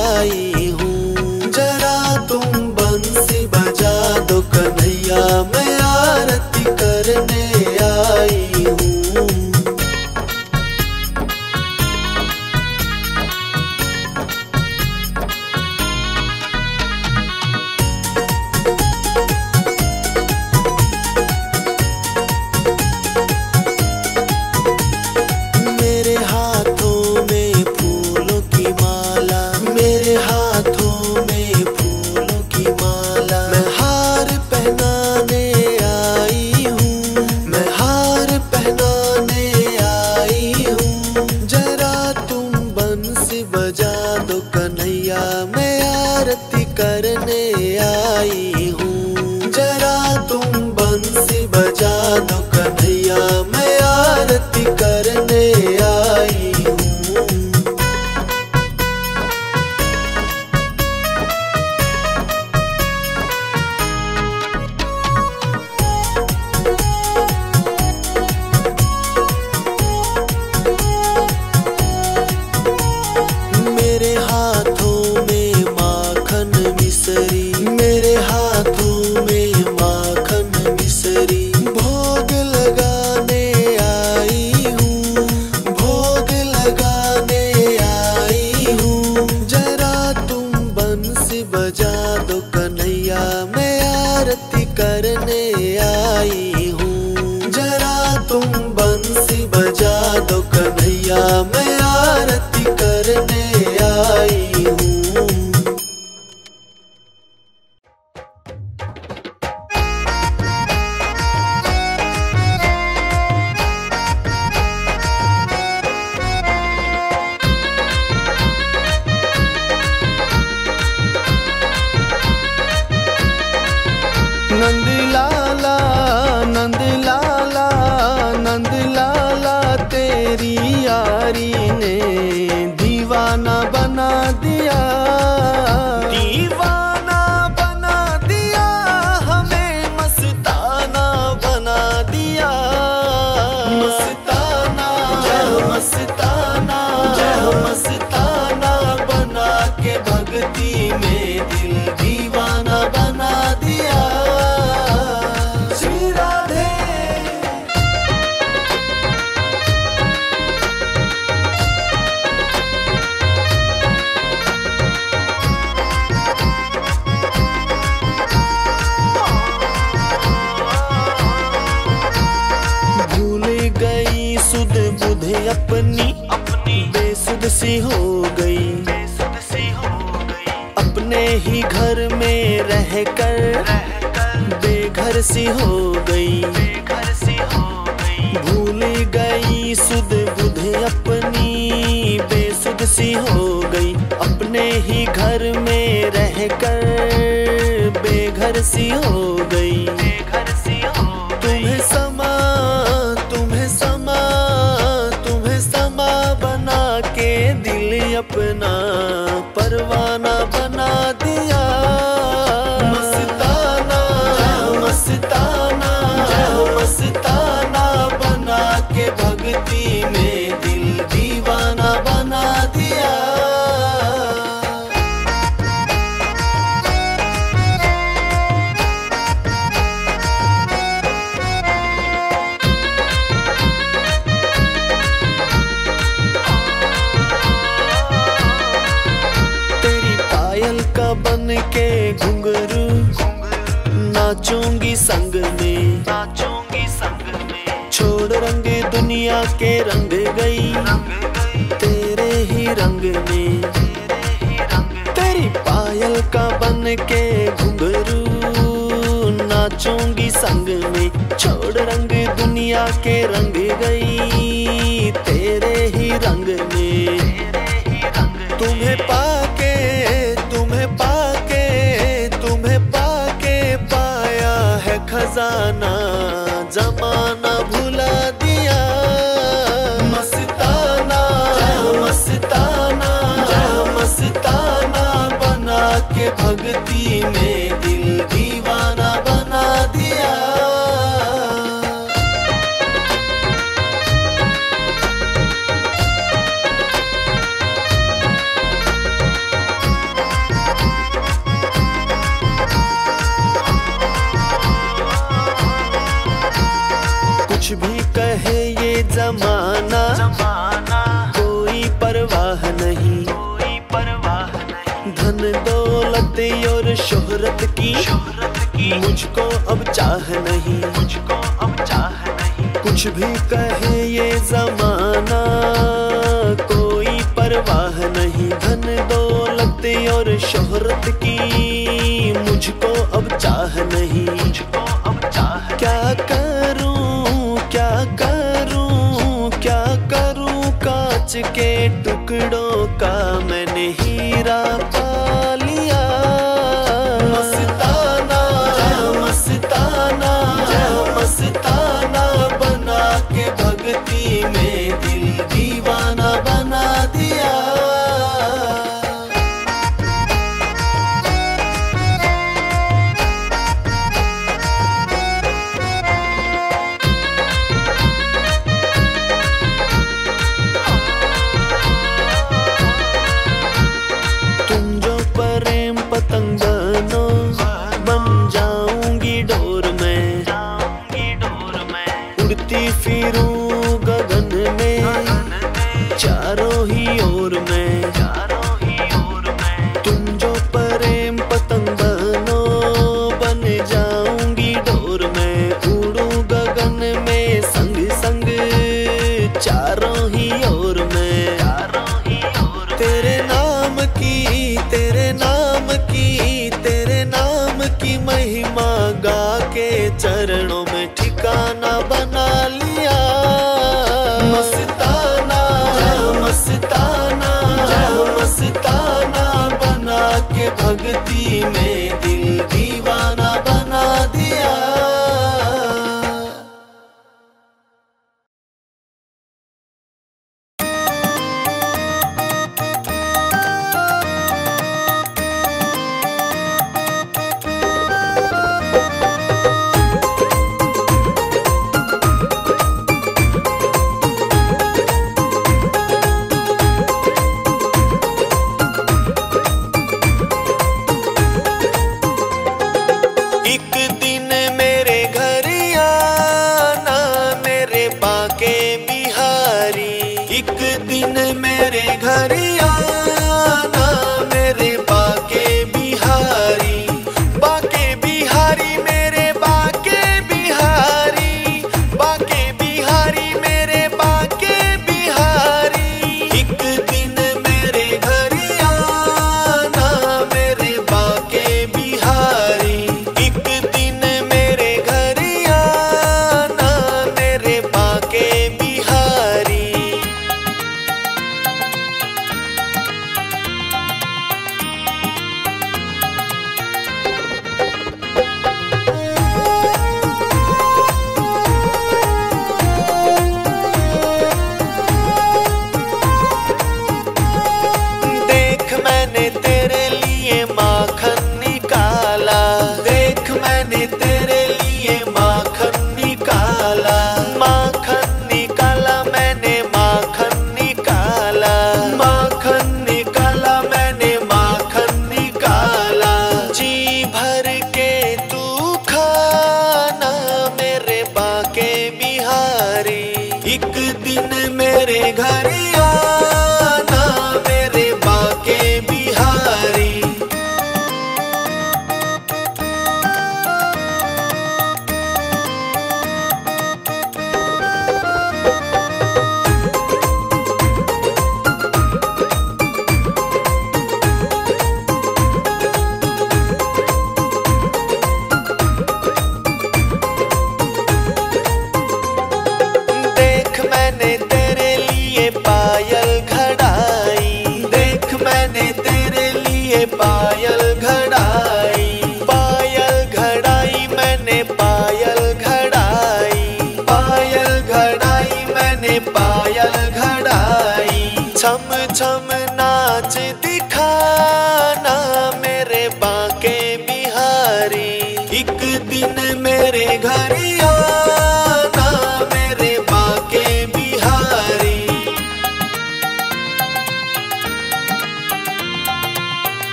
आई हूँ। जरा तुम बंसी बजा दो कन्हैया, मैं आरती करने आई हूँ। मेरे हाथों में फूलों की माला, मेरे हाथों में फूलों की माला, मैं हार पहनाने आई हूँ, मैं हार पहनाने आई हूँ। जरा तुम बंसी बजा दो कन्हैया, मैं आरती करने आई हूँ। जरा तुम बंसी बजा दो कन्हैया, मैं आरती करने आई हूँ। मेरे हाथों में माखन मिसरी, मेरे हाथों में माखन मिसरी, भोग लगाने आई हूँ, भोग लगाने आई हूँ। जरा तुम बंसी बजा दो कन्हैया, मैं आरती करने आई हूँ। जरा तुम बंसी बजा दो कन्हैया, मैं आरती करने आई हूँ। नंद लाला, नंद लाला, नंद लाला, तेरी यारी ने दीवाना बना दिया, दीवाना बना दिया, हमें मस्ताना बना दिया। मस्ताना जय हो, मस्ताना जय हो, मस्ताना बना के भक्ति में दिल दीवाना बना दिया। श्री राधे भूल गई सुध बुध अपनी, बेसुध सी हो गई, अपने ही घर में रहकर बेघर सी हो गई, भूल गई सुध बुध अपनी, बेसुध सी हो गई, अपने ही घर में रहकर बेघर सी हो गई। तुम्हें समा, तुम्हें समा, तुम्हें समा बना के दिल अपना परवाना बना दिया। मस्ताना जय हो, मस्ताना जय हो, मस्ताना बना के भक्ति में दिल दीवाना बना दिया। तेरी पायल का बन के घुंघरू नाचूंगी संग में, नाचूंगी संग में, छोड़ रंग दुनिया के रंग गई तेरे ही रंग में। तेरी पायल का बन के घुंघरू नाचूंगी संग में, छोड़ रंग दुनिया के रंग गई तेरे ही रंग में। तुम्हें पाके, तुम्हें पाके, तुम्हें पाके पाया है खजाना, जमाना भुला दिया। मस्ताना जय हो, मस्ताना जय हो, मस्ताना बना के भक्ति में दिल दीवाना बना दिया। धन दौलत और शोहरत की मुझको अब चाह नहीं, कुछ भी कहे ये जमाना कोई परवाह नहीं। धन दौलत और शोहरत की मुझको अब चाह नहीं, क्या करूं क्या करूं क्या करूं, कांच के टुकड़ों का मैंने हीरा पा लिया। मस्ताना मस्ताना मस्ताना बना के भक्ति में दिल दीवाना बना दिया। पतंग बनो बन जाऊंगी डोर में, उड़ती फिरूं गगन में चारों ही ओर में। तुम जो प्रेम पतंग बनो बन जाऊंगी डोर में, उड़ूं गगन में संग संग चारों ही ओर में। तेरे नाम की तेरे नाम की तेरे नाम की महिमा गा के चरणों में ठिकाना बना लिया। मस्ताना मस्ताना मस्ताना बना के भक्ति में दिल दीवाना बना दिया।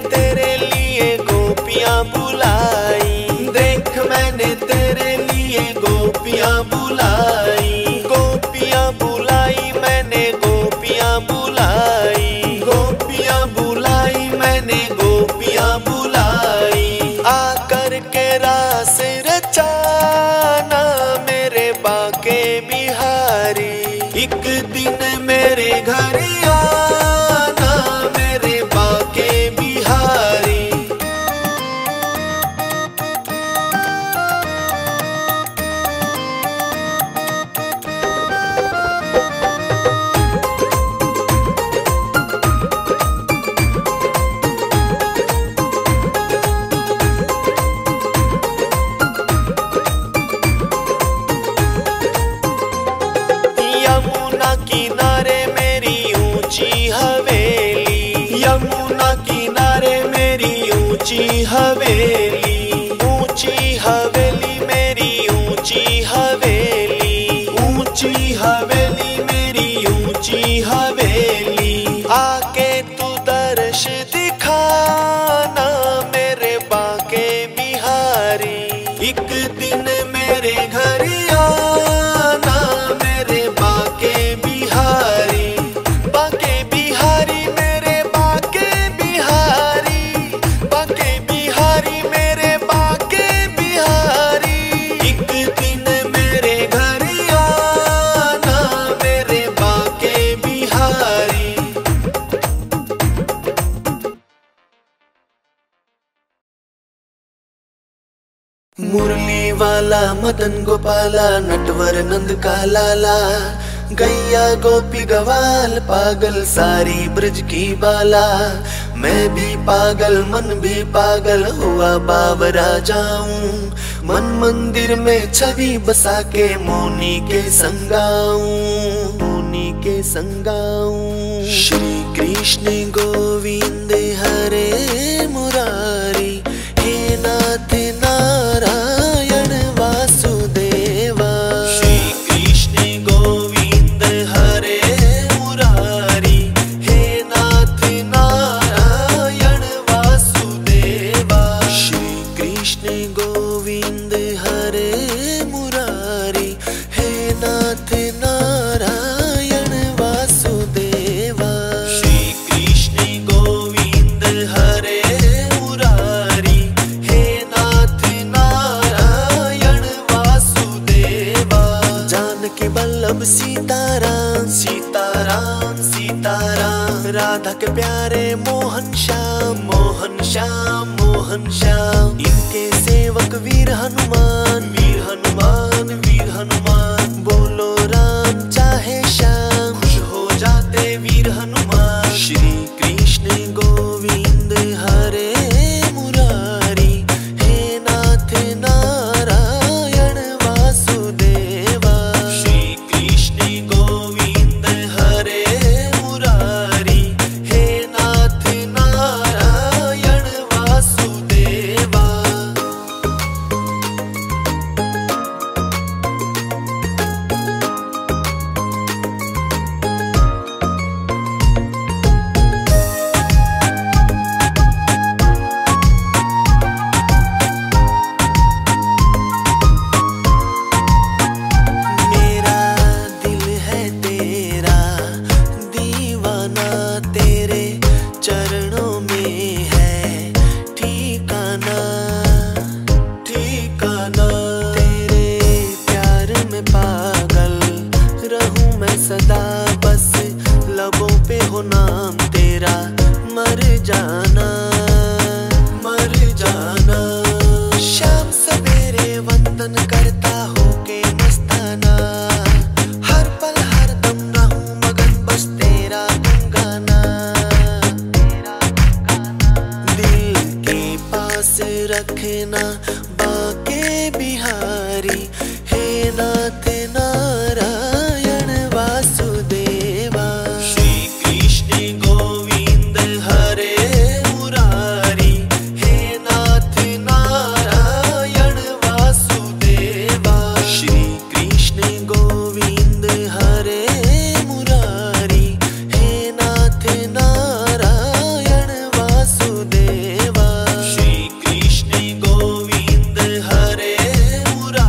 तेरे बुलाई, आकर के रास रचाना मेरे बाके बिहारी। एक दिन मेरे घर आना मेरे बाके बिहारी। यमुना किनारे मेरी ऊंची हवेली, यमुना किनारे मेरी ऊंची हवेली, ऊंची हवेली मेरी ऊंची हवेली, ऊंची हवेली मेरी ऊंची हवेली। आके तू दर्श दिखाना मेरे बाके बिहारी। एक दिन मेरे घर आना मेरे बाके बिहारी। बाके बिहारी मेरे बाके बिहारी, बाके बिहारी मेरे बाके बिहारी। एक दिन मेरे घर आना मेरे बाके बिहारी। मुरली वाला मदन गोपाला नटवर नंद का लाला, गैया गोपी गवाल पागल सारी ब्रज की बाला। मैं भी पागल मन भी पागल हुआ बावरा जाऊं, मन मंदिर में छवि बसा के मौनी के संगाऊं, मौनी के संगाऊं। श्री कृष्ण गोविंद हरे मुरारी, हे नाथ नारायण वासुदेवा। श्री कृष्ण गोविंद हरे मुरारी, हे नाथ नारायण वासुदेवा। श्री कृष्ण गोविंद हरे मुरारी, हे नाथ नारायण वासुदेवा। श्री कृष्ण गोविंद हरे मुरारी, हे नाथ नारायण वासुदेवा। जानकी बल्लभ सीताराम, सीताराम सीताराम। राधा के प्यारे मोहन श्याम, मोहन श्याम, मोहन श्याम। इनके सेवक वीर हनुमान, वीर हनुमान, वीर हनुमान। बोलो राम चाहे श्याम, खुश हो जाते वीर हनुमान। श्री कृष्ण गोविंद हरे मुरारी, हे नाथ नारायण वासुदेवा। श्री कृष्ण गोविंद हरे मुरारी, हे नाथ नारायण वासुदेवा। मेरा दिल है तेरा दीवाना, तेरे चरणों में है ठिकाना, ठिकाना। तेरे प्यार में पागल रहूं मैं सदा, बस लबों पे हो नाम तेरा, मर जाना, मर जाना। शाम सवेरे वंदन करता हूँ के मस्ताना, हर पल हर दम रहूं मगन बस तेरा गुनगाना, तेरा गुनगाना। दिल के पास रखना बाके बिहारी, हे नाथ नारायण वासुदेवा। श्री कृष्ण गोविंद हरे मुरारी, हे नाथ नारायण वासुदेवा। श्री कृष्ण गोविंद हरे मुरारी, हे नाथ नारायण वासुदेवा। श्री कृष्ण गोविंद हरे मुरारी।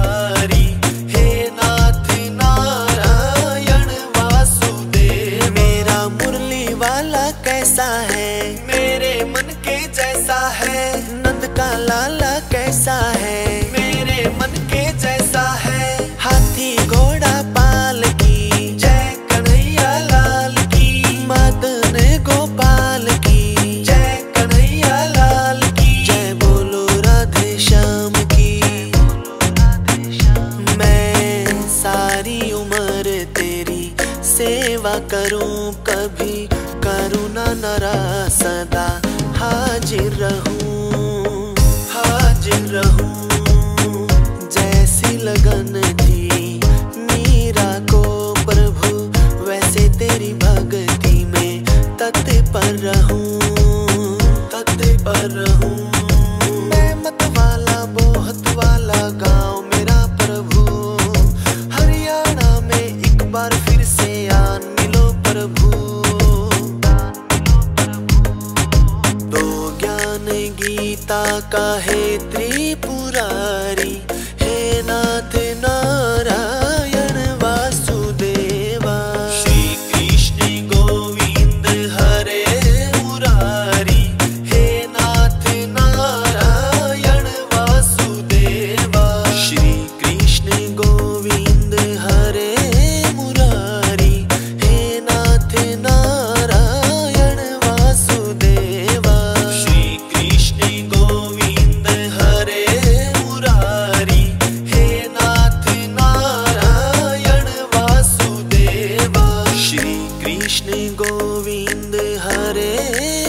पिता का है त्रिपुरारी, हे नाथ नारायण वासुदेवा। श्री कृष्ण गोविंद हरे मुरारी, हे नाथ नारायण वासुदेवा। श्री कृष्ण गोविंद हरे मुरारी, हे नाथ नारायण वासुदेवा। श्री कृष्ण गोविंद हरे मुरारी, हे नाथ नारायण वासुदेवा। श्री कृष्ण गोविंद हरे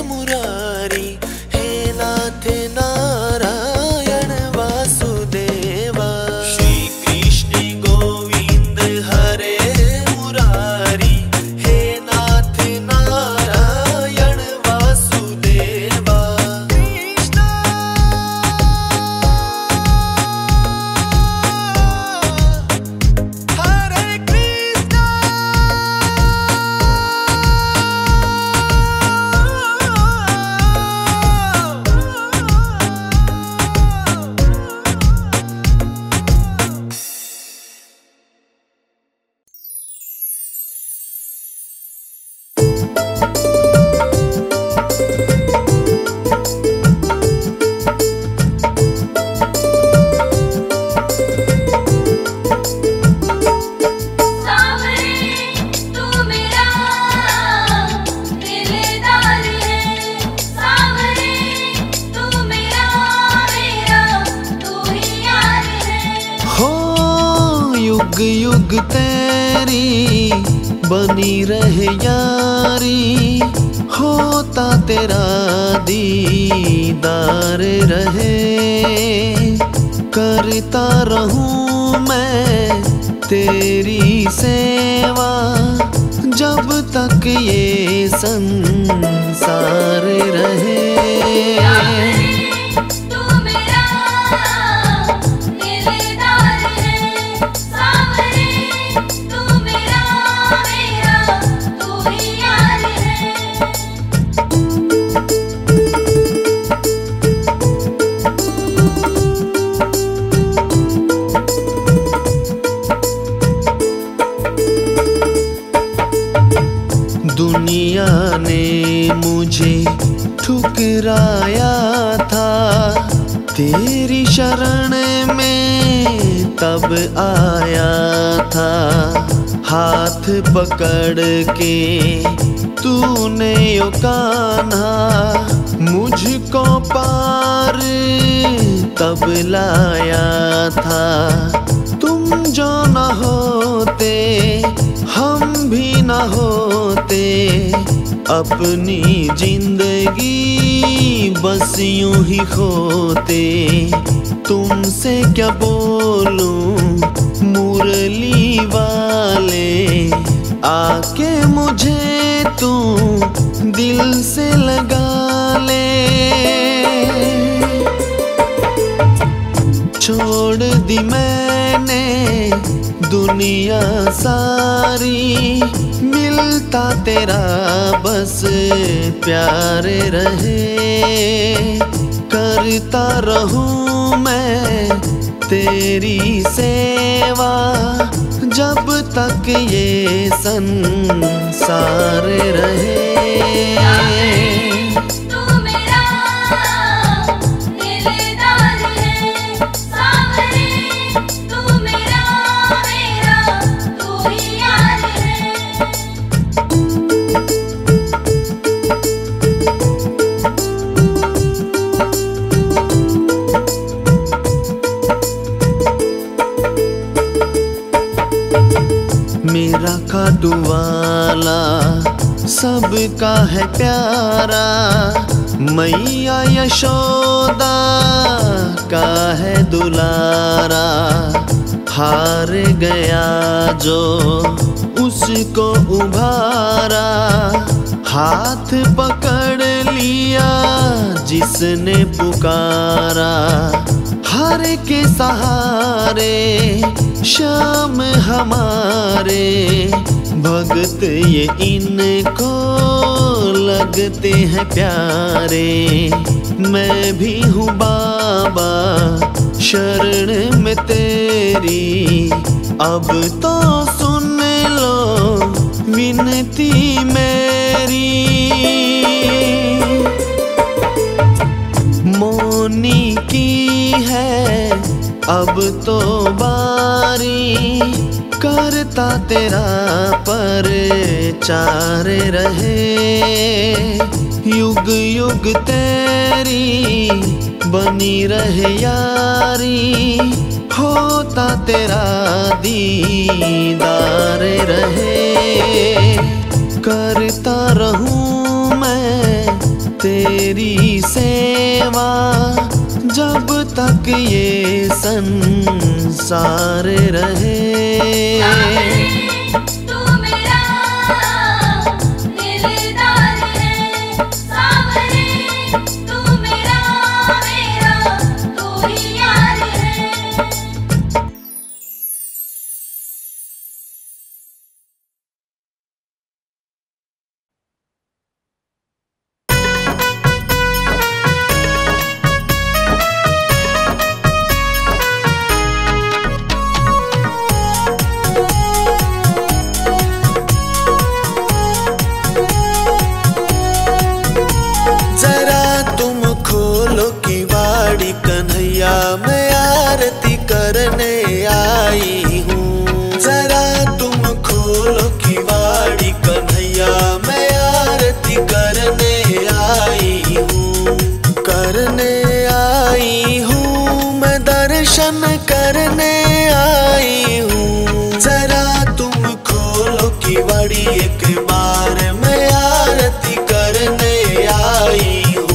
मुरारी, हे नाथ नारायण वासुदेवा। श्री कृष्ण गोविंद हरे मुरारी, हे नाथ नारायण वासुदेवा। कृष्ण हरे कृष्ण सावरे तू मेरा दिलदार है, सावरे तू मेरा तू ही यार है। हो युग युग तेरी बनी रहे यारी, होता तेरा दीदार रहे। करता रहूं मैं तेरी सेवा, जब तक ये संसार रहे। तू मेरा दिलदार है, सावरे तू मेरा तू ही यार है। दुनिया ने मुझे ठुकराया था, तेरी शरण में तब आया था। हाथ पकड़ के तूने यो कान्हा मुझको पार तब लाया था। तुम जो न होते हम भी न होते, अपनी जिंदगी बस यूं ही खोते। तुमसे क्या बोलूं मुरली वाले, आके मुझे तू दिल से लगा ले। छोड़ दी मैंने दुनिया सारी, मिलता तेरा बस प्यार रहे। करता रहूं मैं तेरी सेवा, जब तक ये संसार रहे। तू मेरा दिलदार है, सावरे तू मेरा तू ही यार है। मेरा खाटू वाला सबका है प्यारा, मैया यशोदा का है दुलारा। हार गया जो उसको उभारा, हाथ पकड़ लिया जिसने पुकारा। हर के सहारे श्याम हमारे, भगत ये इनको लगते हैं प्यारे। मैं भी हूँ बाबा शरण में तेरी, अब तो सुन लो विनती मेरी। मोनी की है अब तो बारी, करता तेरा परचार रहे। युग युग तेरी बनी रहे यारी, होता तेरा दीदार रहे। करता रहूं मैं तेरी सेवा, जब तक ये संसार रहे। तू मेरा दिलदार है सावरे, तू मेरा तू ही यार है। जरा तुम खोलो किवाड़ी कन्हैया, मैं आरती करने आई हूँ। जरा तुम खोलो किवाड़ी कन्हैया, मैं आरती करने आई हूँ। करने आई हूँ, मैं दर्शन करने आई हूँ। जरा तुम खोलो किवाड़ी एक बार, मैं आरती करने आई हूँ।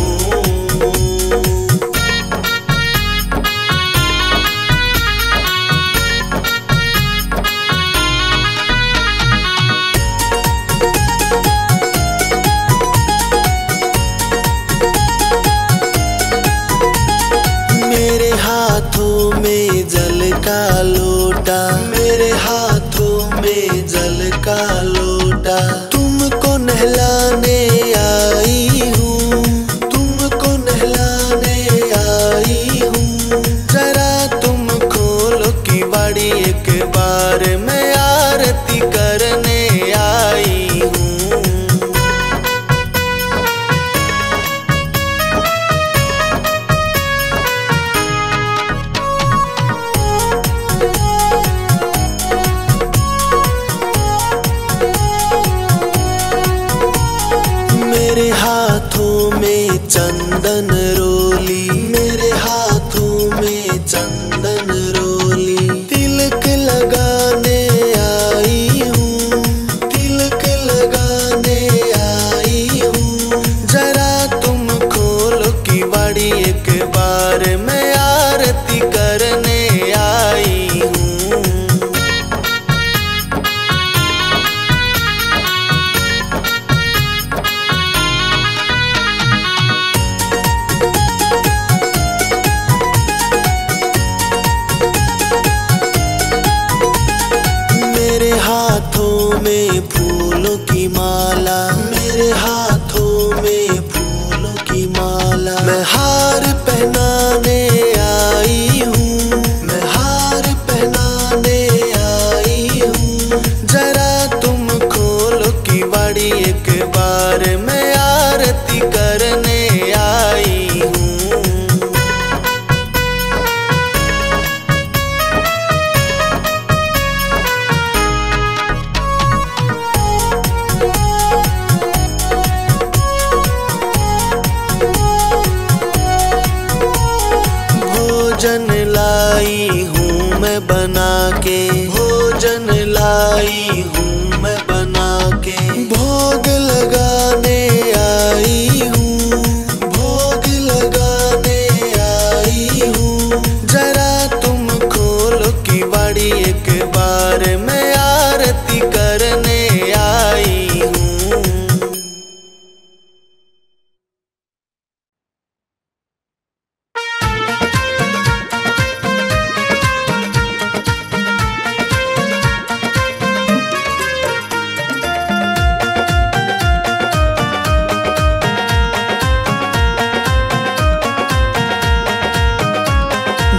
मेरे हाथों में जल का लोटा, मेरे हाथों में जल का लोटा, तुमको नहलाने आई हूँ, तुमको नहलाने आई हूँ। जरा तुम खोलो किवाड़ी एक बार, मैं आरती करने आई हूँ। मेरे हाथों में चंदन रोली, मेरे हाथों में चंदन रोली, तिलक लगाने आई हूँ, तिलक लगाने आई हूँ। जरा तुम खोलो किवाड़ी एक बार, मैं आरती करने आई हूँ। मेरे हाथों में फूलों की माला, मेरे हाथों में फूलों की माला, मैं हार पहनाने आई हूँ, मैं हार पहनाने आई हूँ। जरा तुम खोलो किवाड़ी एक बार, मैं आरती करने आई हूँ। भोजन लाई हूँ मैं बना के, भोजन लाई हूँ मैं बना के, भोग लगाने आई हूँ, भोग लगाने आई हूँ। जरा तुम खोलो किवाड़ी एक बार, मैं आरती करने आई हूँ।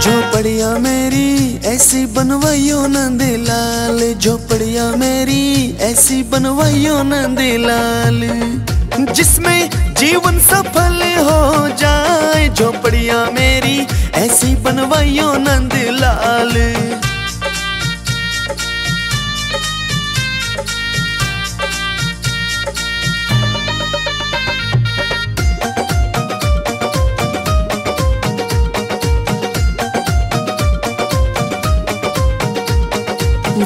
झोपड़िया मेरी ऐसी बनवाइयो नंदलाल, झोपड़िया मेरी ऐसी बनवाइयो नंदलाल, जिसमें जीवन सफल हो जाए। झोपड़िया मेरी ऐसी बनवाइयो नंदलाल।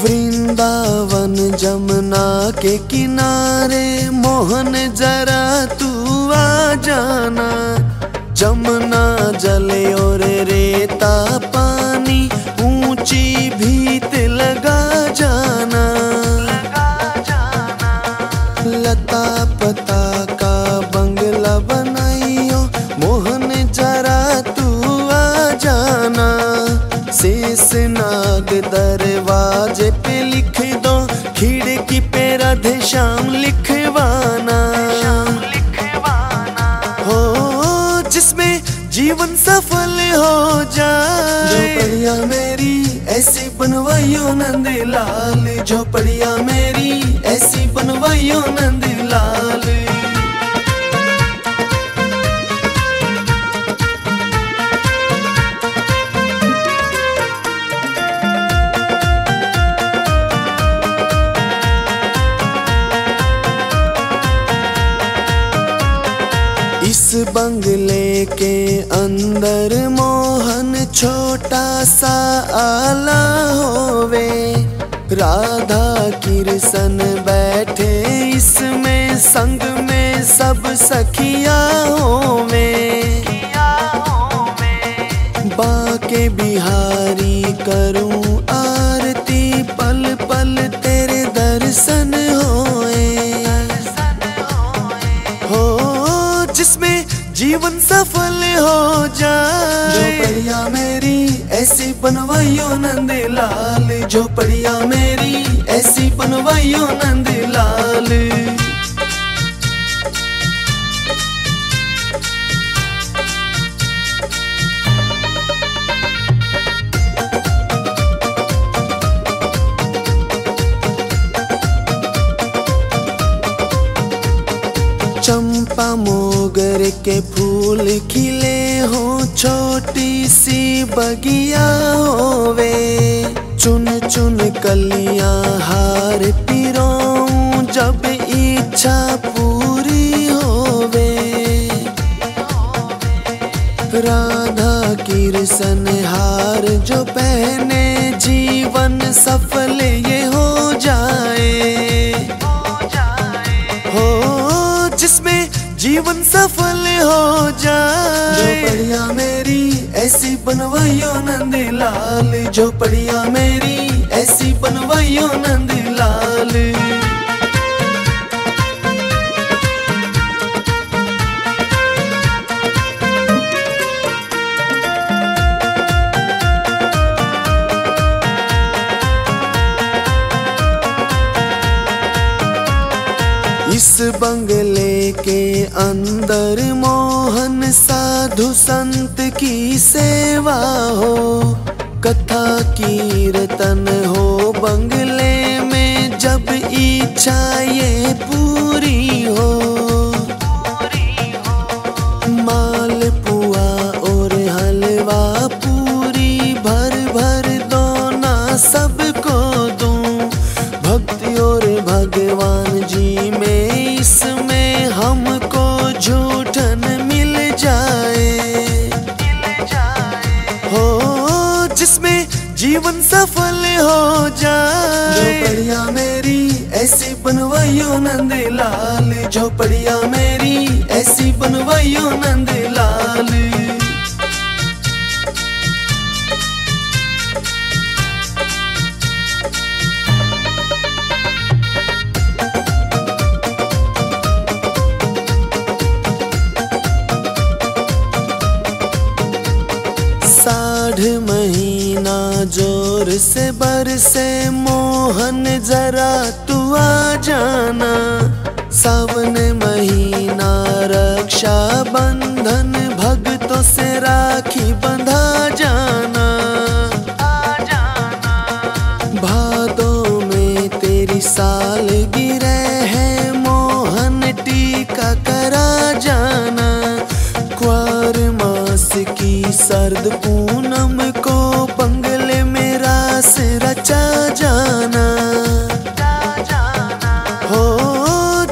वृंदावन जमुना के किनारे मोहन जरा तू आ जाना। जमुना जल और रेता पानी ऊंची भीत लगा जाना। लता पता का बंगला बनाइयो मोहन जरा तू आ जाना। शेष नाग दरवाजे पे लिख दो, खिड़की पे राधे श्याम लिखवाना। हो जिसमें जीवन सफल हो जाए। झोपड़िया मेरी ऐसी बनवाइयो नंदलाल, झोपड़िया मेरी ऐसी बनवाइयो नंदलाल। इस बंगले के अंदर मोहन छोटा सा आला होवे। राधा कृष्ण बैठे इसमें, संग में सब सखिया होवे। बाके बिहारी करूं आरती, पल पल तेरे दर्शन होए। जिसमें जीवन सफल हो जाए। झोपड़िया मेरी ऐसी बनवाइयो नंदलाल, झोपड़िया मेरी ऐसी बनवाइयो नंदलाल। चंपा मोगर के फूल खिले हो, छोटी सी बगिया होवे। चुन चुन कलियां हार पिरों, जब इच्छा पूरी होवे। राधा कृष्ण हार जो पहने, जीवन सफल ये हो जाए। जिसमें जीवन सफल हो जाए। झोपड़िया मेरी ऐसी बनवाइयो नंदलाल, झोपड़िया मेरी ऐसी बनवाइयो नंदलाल। इस बंगले के अंदर मोहन साधु संत की सेवा हो। कथा कीर्तन हो बंगले में, जब इच्छा ये पूरी हो। माल पुआ और हलवा पूरी भर भर दो ना सबको दूं। भक्ति और भगवान जी में इसमें हमको झूठन मिल जाए। हो जिसमें जीवन सफल हो जाए। झोपड़िया मेरी ऐसी बनवाइयो नंदलाल, झोपड़िया मेरी ऐसी बनवाइयो नंदलाल। साढ़ महीना जोर से बरसे मोहन जरा तू आ जाना। सावन महीना रक्षा बंधन भक्तों से राखी बंधा जाना। शारद पूनम को बंगले में रास रचा जाना हो,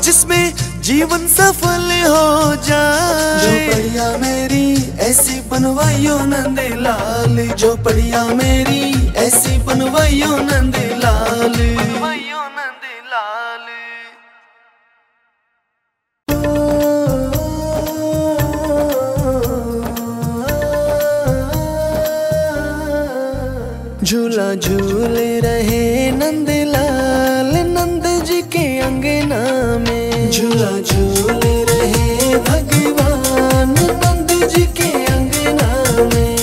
जिसमें जीवन सफल हो जाए। झोपड़िया मेरी ऐसी बनवाइयो नंदलाल, झोपड़िया मेरी ऐसी बनवाइयो नंदलाल। झूला झूल रहे नंदलाल नंद जी के अंगना में, झूला झूल रहे भगवान नंद जी के अंगना में।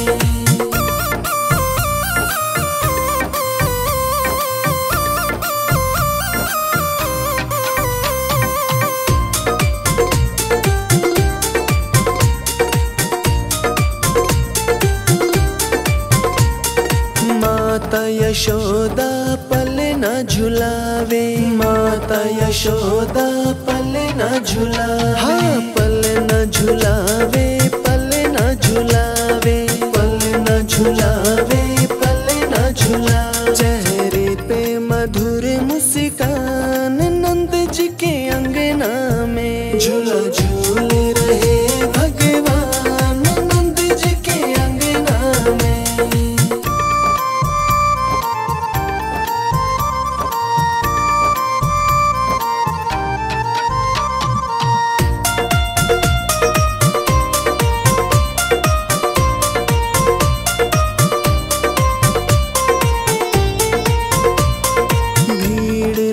माता यशोदा पल न झुलावे, माता यशोदा पल न झुला, हाँ पल न झुलावे, पल न झुलावे, पल न झुलावे, पल न झुला। चेहरे पे मधुर मुस्कान नंद जी के अंगना में, झूला झूल रहे भगवान नंद जी के अंगना में।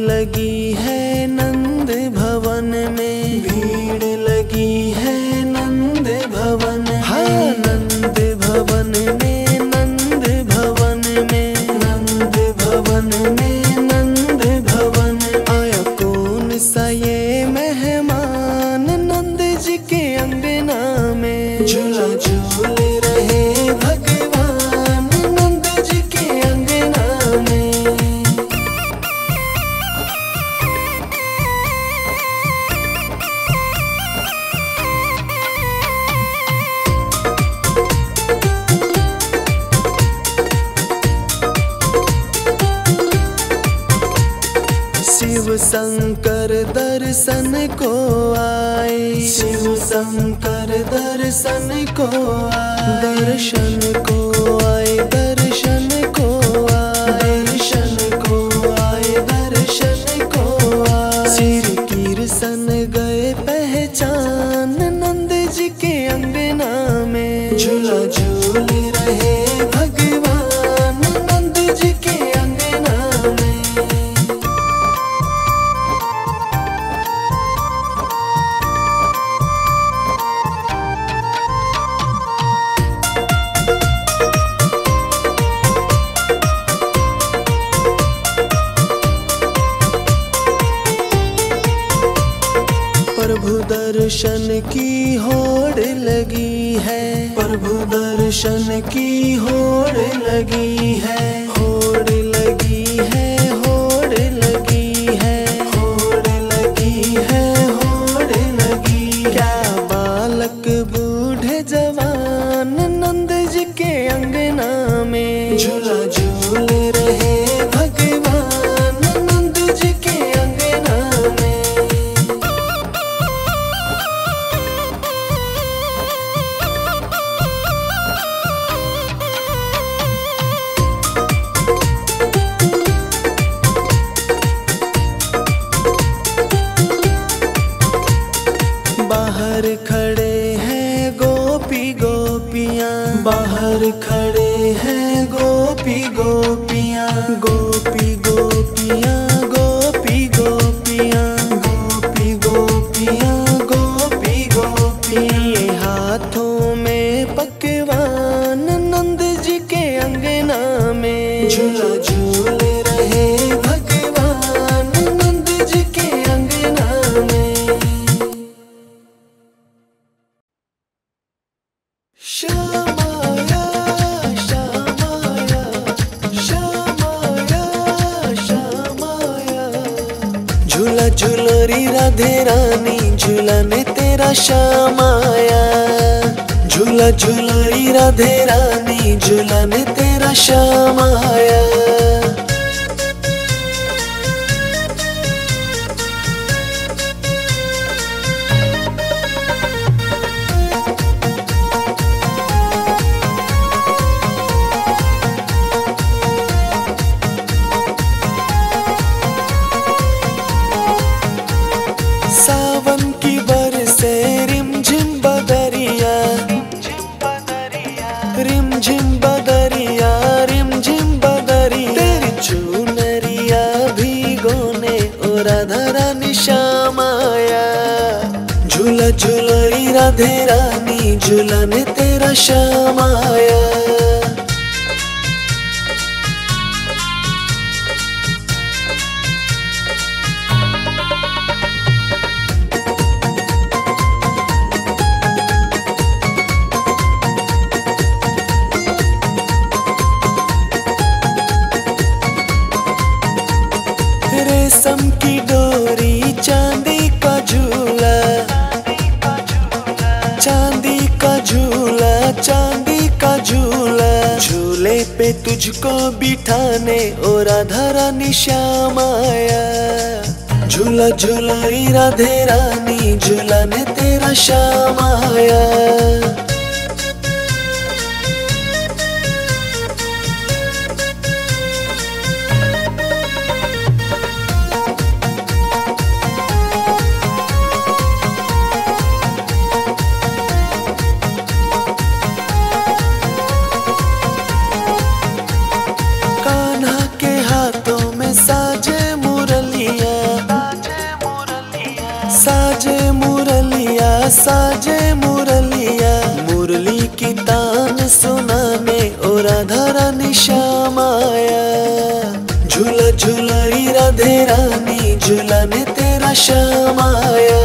लगी है नंद भवन में, भीड़ लगी है नंद भवन, हाँ नंद भवन में, नंद भवन में, नंद भवन में, नंद भवन। आया कौन सा ये मेहमान नंद जी के अंगना में, झूला झूल रहे भगवान नंद जी के अंगना में। शिव शंकर दर्शन को आए, शिव शंकर दर्शन को आए, दर्शन को आए, दर्शन को आए, दर्शन को आए, दर्शन को आए। सिर कीर्तन गए पहचान नंद जी के अंगना में, झूला झूल रहे भगवान नंद जी के अंगना में। प्रभु दर्शन की होड़ लगी है, प्रभु दर्शन की होड़ लगी है, होड़ लगी है, होड़ लगी है, होड़ लगी है, होड़ लगी। क्या बालक बूढ़े जवान नंद जी के अंगना में, झूला झूल रहे भगवान नंद जी के अंगना में। बाहर खड़े हैं गोपी गोपियाँ, बाहर खड़े हैं गोपी गोपियाँ, गोपी गोपियाँ, गोपी गोपियाँ, गोपी गोपियाँ, गोपी गोपियाँ। हाथों में पकवान नंद जी के अंगना में, झूला झूल रहे भगवान नंद जी के अंगना में। श्यामाया श्यामाया श्यामाया श्यामाया, झूला झूलो री राधे रानी, झूला ने तेरा श्यामाया। झूला झूलाई राधे रानी, झूलाने तेरा श्याम आया। सावन की बरसे रिमझिम बदरिया, रिमझिम बदरिया, रिमझिम बदरिया, तेरी चुनरिया भिगोने ओ राधा रानी श्याम आया। झूला झूलाई राधे रानी, झूलाने तेरा श्याम आया। रेशम की डोरी चांदी का झूला, चांदी का झूला, चांदी का झूला, झूले पे तुझको बिठाने ओ राधा रानी श्याम आया। झूला झूलाई राधे रानी, झूलाने तेरा श्याम आया। साजे मुरलिया, मुरली की तान सुनाने ओ राधा रानी श्याम आया। झूला झूलाई राधे रानी, झूलाने तेरा श्याम आया।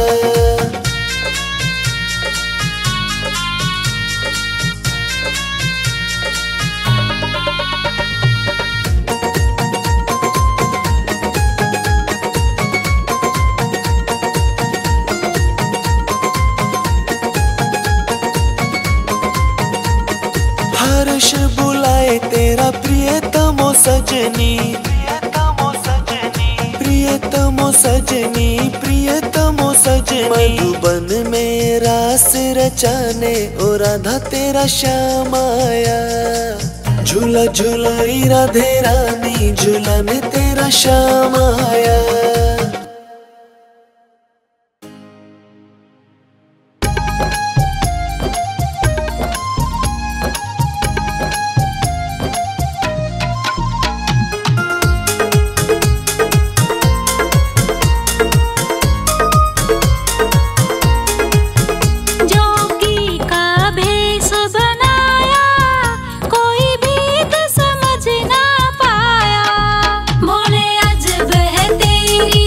हर्ष बुलाए तेरा प्रियतमो सजनी, प्रियतमो सजनी, प्रियतमो सजनी, मधुबन में रास रचाने ओ राधा तेरा श्याम आया। झूला झूलाई राधे रानी, झूलाने तेरा श्याम आया। तेरी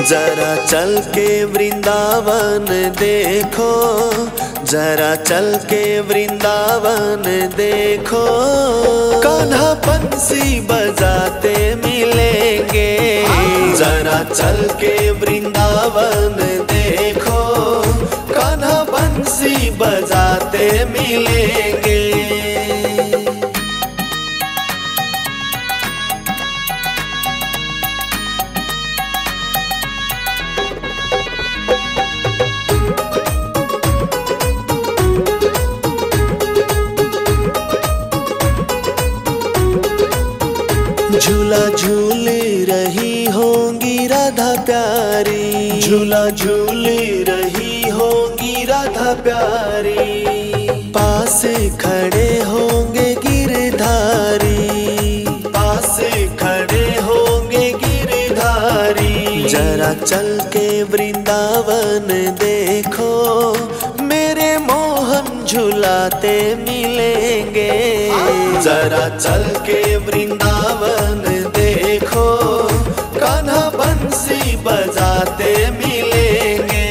जरा चल के वृंदावन देखो, जरा चल के वृंदावन देखो, कान्हा बंसी बजाते मिलेंगे। जरा चल के वृंदावन देखो, कान्हा बंसी बजाते मिलेंगे। झूला झूल रही होंगी राधा प्यारी, झूला झूल रही होंगी राधा प्यारी, पास खड़े होंगे गिरधारी, पास खड़े होंगे गिरधारी। जरा चल के वृंदावन देखो, मेरे मोहन झुलाते मिलेंगे। जरा चल के वृंदावन देखो, कान्हा बंसी बजाते मिलेंगे।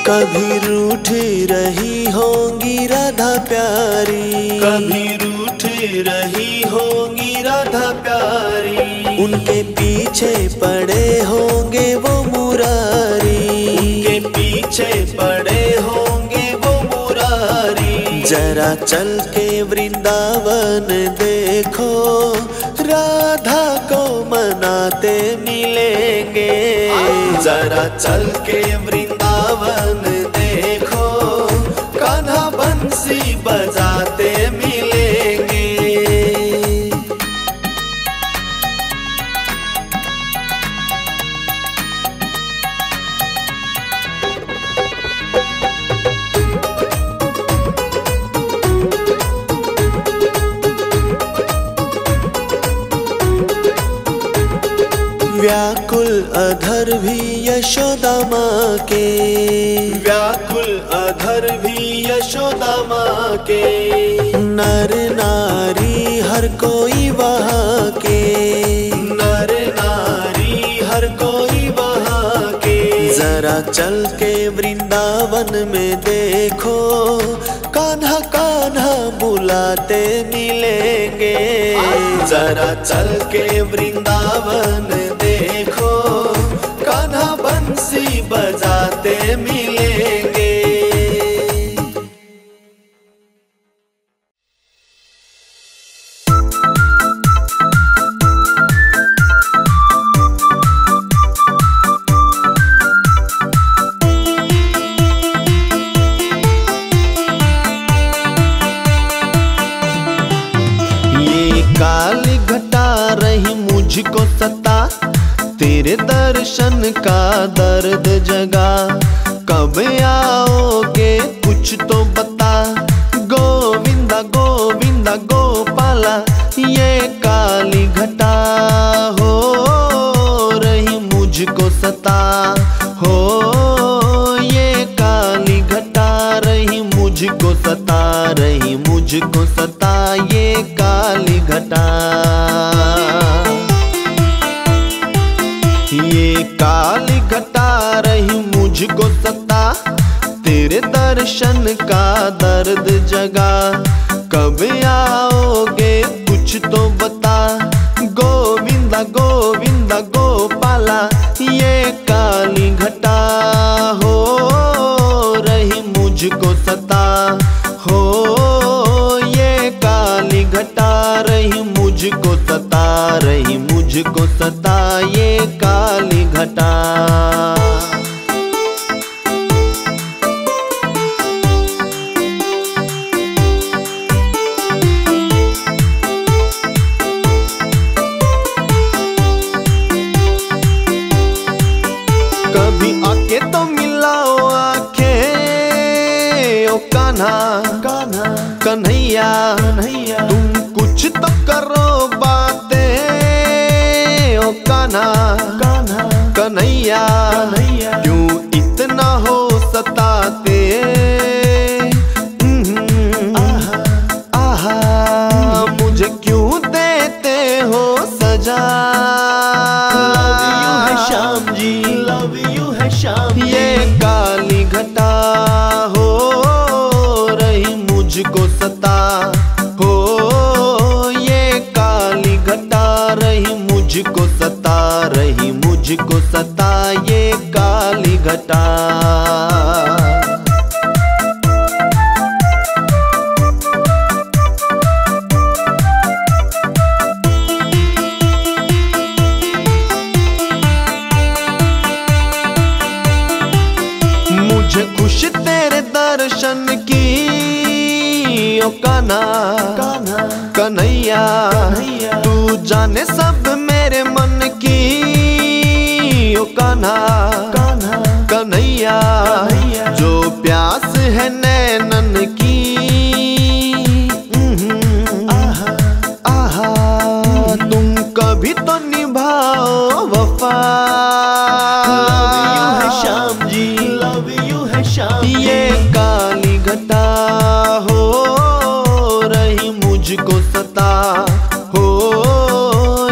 कभी रूठ रही होंगी राधा प्यारी, कभी रूठ रही होंगी राधा प्यारी, उनके पीछे पड़े होंगे वो मुरारी, उनके पीछे पड़े होंगे वो मुरारी। जरा चल के वृंदावन देखो, राधा को मनाते मिलेंगे। जरा चल के वृंदावन देखो, कान्हा बंसी बजाते मिलेंगे। व्याकुल अधर भी यशोदा माँ के, व्याकुल अधर भी यशोदा माँ के, नर नारी हर कोई वहाँ के, नर नारी हर कोई वहाँ के। जरा चल के वृंदावन में देखो, कान्हा कान्हा बुलाते मिलेंगे। जरा चल के वृंदावन देखो, कान्हा बंसी बजाते मिलेंगे। ये काली घटा रही मुझको सता, तेरे दर्शन का दर्द जगा, कब आओगे कुछ तो बता। गोविंदा गोविंदा गोपाला, ये काली घटा हो रही मुझको सता, हो ये काली घटा रही मुझको सता रही, मुझको सता ये काली घटा। ये काली घटा रही मुझको सता, तेरे दर्शन का दर्द जगा, कब आओगे कुछ तो बता। गोविंदा गोविंदा गोपाला, ये काली घटा हो रही मुझको सता, हो ये काली घटा रही मुझको सता रही, मुझको सता ये काली घटा। कभी आके तो मिलाओ आंखें, ओ कान्हा कान्हा कन्हैया कन्हैया, तुम कुछ तो करो बातें, कन्हैया क्यों इतना हो सताते, आहा मुझे क्यों देते हो सजा। लव यू है श्याम जी, लव यू है श्याम। ये काली घटा हो रही मुझको सता, हो ये काली घटा रही मुझको सता, रही मुझको सता ये काली घटा। मुझे खुश तेरे दर्शन की ओ कान्हा कन्हैया, तू जाने सब मेरे मन की ओ कान्हा कन्हैया, जो प्यास है नैनन की, आहा तुम कभी तो निभाओ वफा। लव यू है श्याम जी, लव यू है श्याम। ये काली घटा हो रही मुझको सता, हो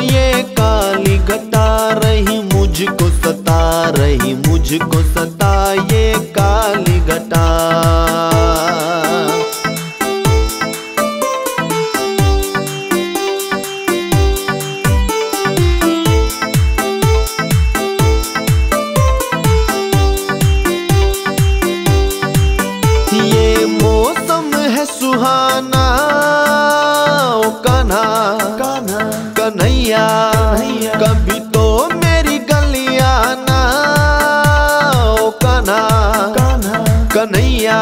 ये काली घटा रही मुझको सता, रही मुझको सता ये काली घटा। ये मौसम है सुहाना ओ कान्हा कन्हैया, कभी तो मेरी गलियां ना ओ कान्हा कन्हैया,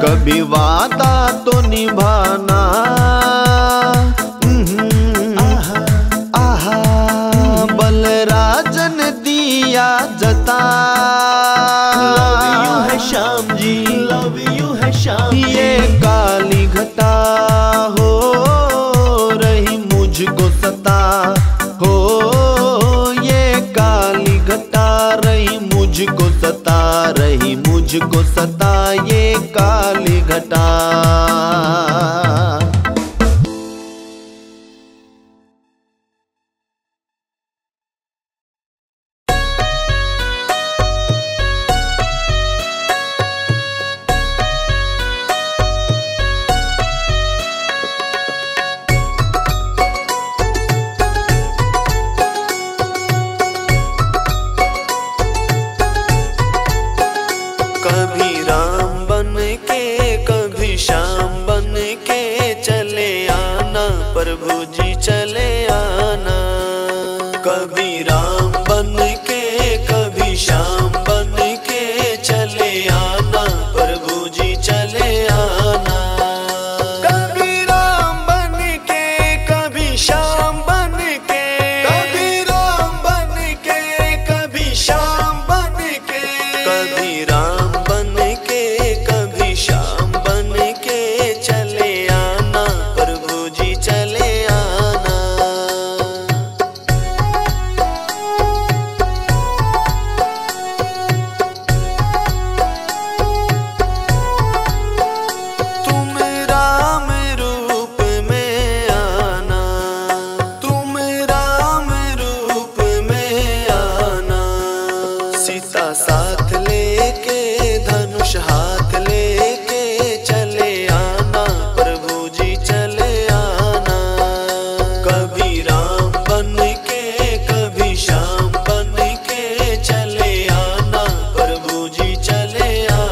कभी वादा तो निभाना। आहा बलराजन दिया जता। लव यू है श्याम जी, लव यू है श्याम। ये काली घटा हो रही मुझको सता, हो ये काली घटा रही मुझको सता, रही मुझको सता ये काली घटा। कभी राम बन के कभी श्याम बन के चले आना, प्रभु जी चले आना। कभी राम बन के कभी श्याम बन के चले आना, प्रभु जी चले आना। कभी राम बन के कभी श्याम बन के, कभी राम बन के कभी श्याम बन के, कभी राम बन के कभी श्याम बन के चले आना, प्रभु जी चले आना। तुम राम रूप में आना, तुम राम रूप में आना। सीता साथ लेके धनुष हाथ लेके चले आना, प्रभु जी चले आना। कभी राम बन के कभी श्याम बन के चले आना, प्रभु जी चले आना।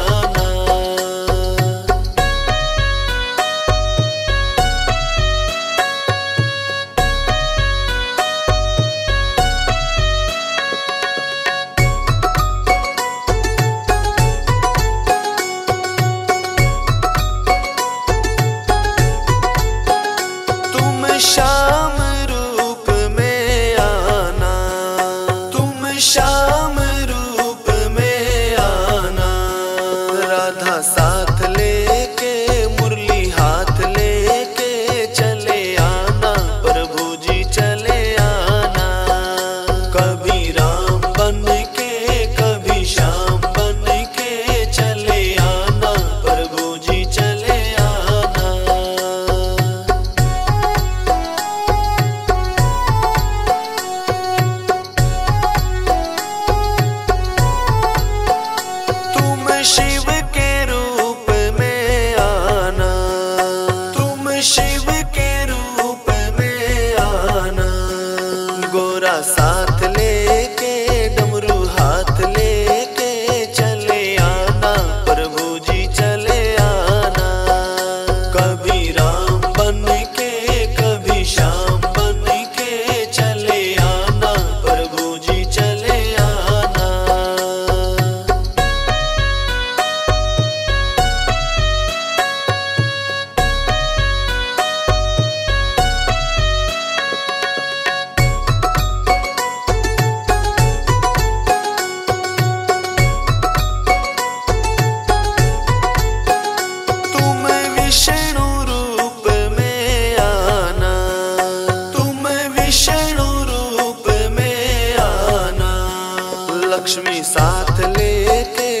साथ लेते